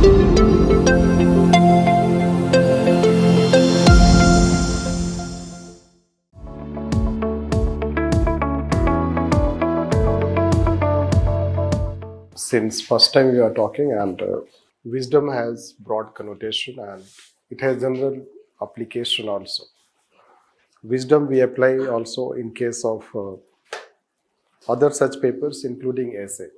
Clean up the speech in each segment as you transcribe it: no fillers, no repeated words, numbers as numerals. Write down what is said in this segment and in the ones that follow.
Since first time we are talking, and wisdom has broad connotation and it has general application also. Wisdom we apply also in case of other such papers including essay.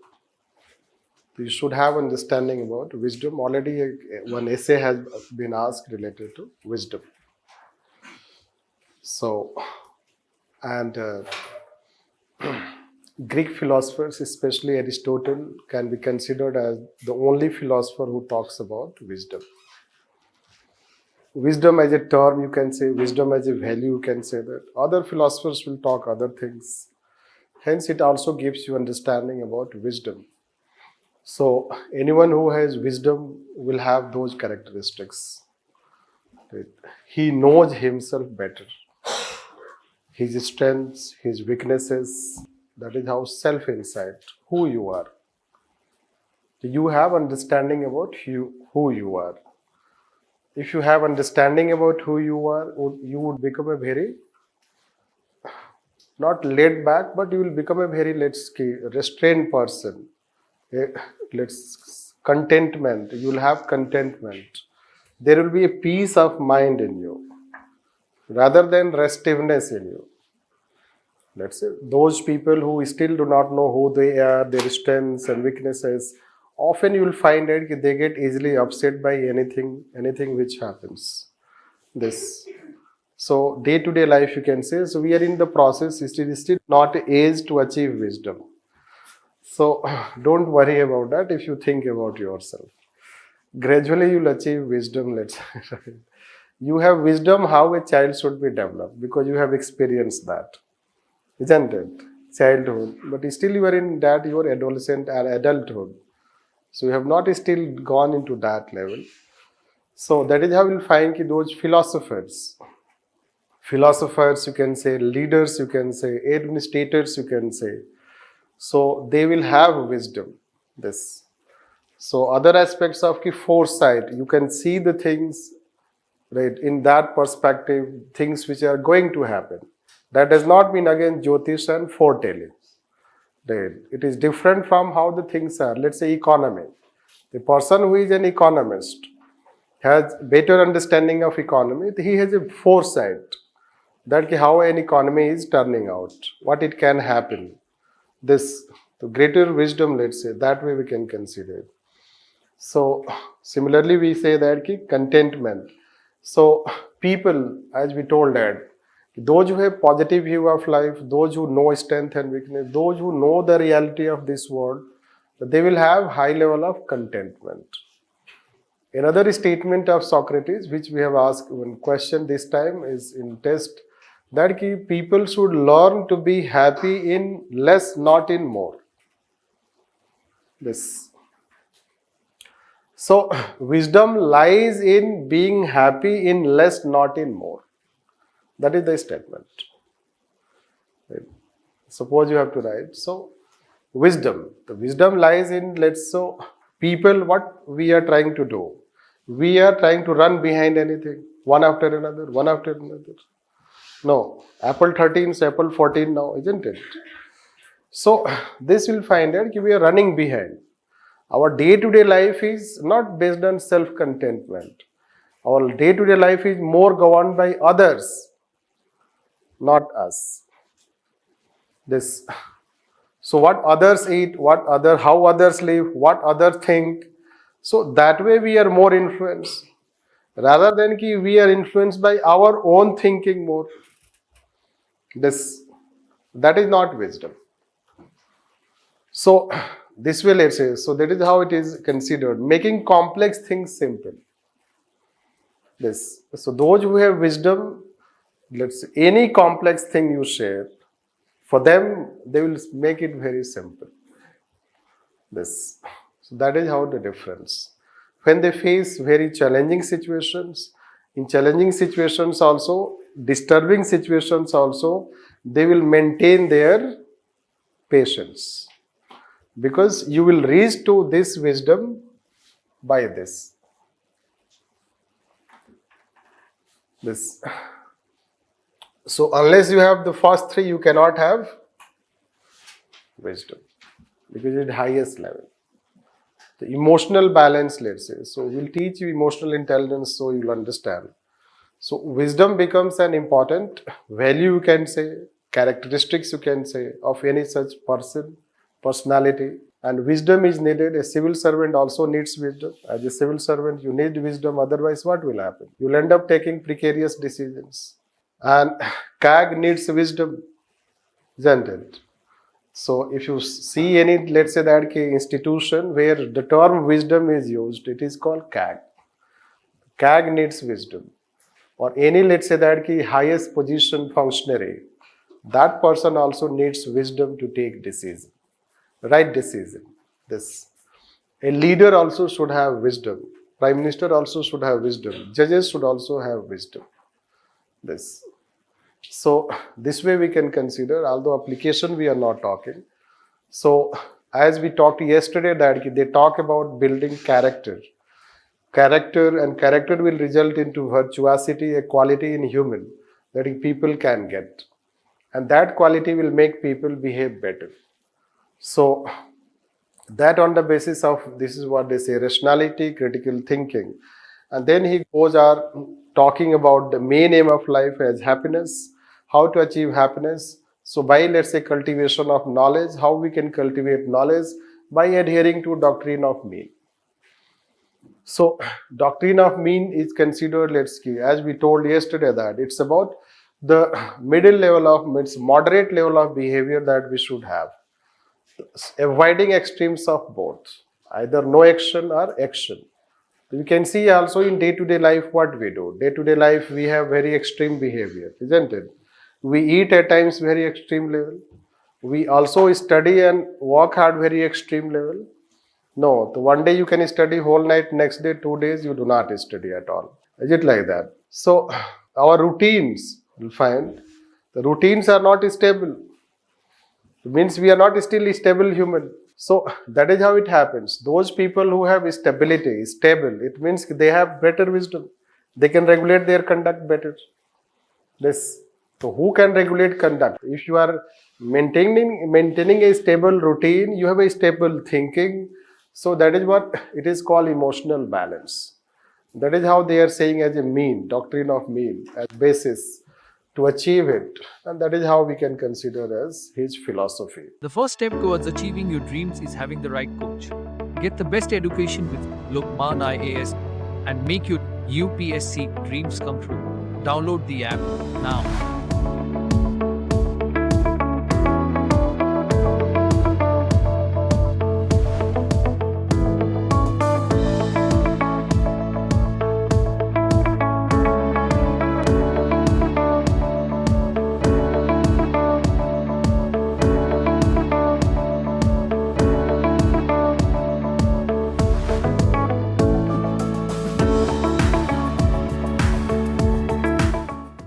You should have understanding about wisdom. Already one essay has been asked related to wisdom. So, and Greek philosophers, especially Aristotle, can be considered as the only philosopher who talks about wisdom. Wisdom as a term, you can say, wisdom as a value, you can say that. Other philosophers will talk other things. Hence, it also gives you understanding about wisdom. So, anyone who has wisdom will have those characteristics. He knows himself better. His strengths, his weaknesses, that is how self-insight, who you are. You have understanding about who you are. If you have understanding about who you are, you would become a very, not laid back, but you will become a very, restrained person. Contentment, you will have contentment. There will be a peace of mind in you, rather than restiveness in you. Let's say those people who still do not know who they are, their strengths and weaknesses, often you will find that they get easily upset by anything which happens. So day-to-day life you can say, so we are in the process, it is still not age to achieve wisdom. So don't worry about that if you think about yourself. Gradually you will achieve wisdom, let's say. You have wisdom how a child should be developed because you have experienced that. Isn't it? Childhood. But still you are in that, your adolescent and adulthood. So you have not still gone into that level. So that is how you will find those philosophers, you can say, leaders, you can say, administrators, you can say. So they will have wisdom. So other aspects of foresight, you can see the things, right, in that perspective, things which are going to happen. That does not mean again Jyotish and foretelling. Right. It is different from how the things are. Let's say economy. The person who is an economist has better understanding of economy. He has a foresight that how an economy is turning out, what it can happen. The greater wisdom, let's say, that way we can consider it. So similarly we say that contentment. So people, as we told that, those who have positive view of life, those who know strength and weakness, those who know the reality of this world, they will have high level of contentment. Another statement of Socrates, which we have asked one question this time is in test, that people should learn to be happy in less, not in more. So wisdom lies in being happy in less, not in more. That is the statement. Right. Suppose you have to write. So, wisdom. The wisdom lies in, people, what we are trying to do. We are trying to run behind anything, one after another. No, Apple 13 is Apple 14 now, isn't it? So, this will find that we are running behind. Our day-to-day life is not based on self-contentment. Our day-to-day life is more governed by others, not us. So what others eat, how others live, what others think. So that way we are more influenced. Rather than we are influenced by our own thinking more. That is not wisdom. So this way, let's say, so that is how it is considered. Making complex things simple. So those who have wisdom, let's say, any complex thing you share, for them, they will make it very simple. So that is how the difference. When they face very challenging situations, in challenging situations also, disturbing situations also, they will maintain their patience. Because you will reach to this wisdom by this. So unless you have the first three, you cannot have wisdom, because it's highest level. The emotional balance, let's say. So we'll teach you emotional intelligence so you'll understand. So wisdom becomes an important value, you can say, characteristics, you can say, of any such person, personality. And wisdom is needed. A civil servant also needs wisdom. As a civil servant, you need wisdom. Otherwise, what will happen? You'll end up taking precarious decisions. And CAG needs wisdom, isn't it? So if you see any, let's say that institution where the term wisdom is used, it is called CAG. CAG needs wisdom. Or any, let's say that highest position functionary, that person also needs wisdom to take decision, right decision. This. A leader also should have wisdom. Prime Minister also should have wisdom. Judges should also have wisdom. This. So this way we can consider, although application we are not talking. So as we talked yesterday, that they talk about building character. Character will result into virtuosity, a quality in human that people can get. And that quality will make people behave better. So that on the basis of, this is what they say, rationality, critical thinking. And then he goes talking about the main aim of life as happiness, how to achieve happiness. So by, let's say, cultivation of knowledge, how we can cultivate knowledge by adhering to doctrine of mean. So doctrine of mean is considered, let's see, as we told yesterday, that it's about the middle level of, means moderate level of behavior that we should have, avoiding extremes of both, either no action or action. You can see also in day-to-day life what we do. Day-to-day life we have very extreme behavior, isn't it? We eat at times very extreme level. We also study and work hard very extreme level. No, the one day you can study whole night, next day, 2 days you do not study at all. Is it like that? So our routines, you'll find, the routines are not stable. It means we are not still a stable human. So that is how it happens. Those people who have stability, stable, it means they have better wisdom. They can regulate their conduct better. This. So who can regulate conduct? If you are maintaining a stable routine, you have a stable thinking. So that is what it is called emotional balance. That is how they are saying as a mean, doctrine of mean, as basis to achieve it. And that is how we can consider as his philosophy. The first step towards achieving your dreams is having the right coach. Get the best education with Lukmaan IAS and make your UPSC dreams come true. Download the app now.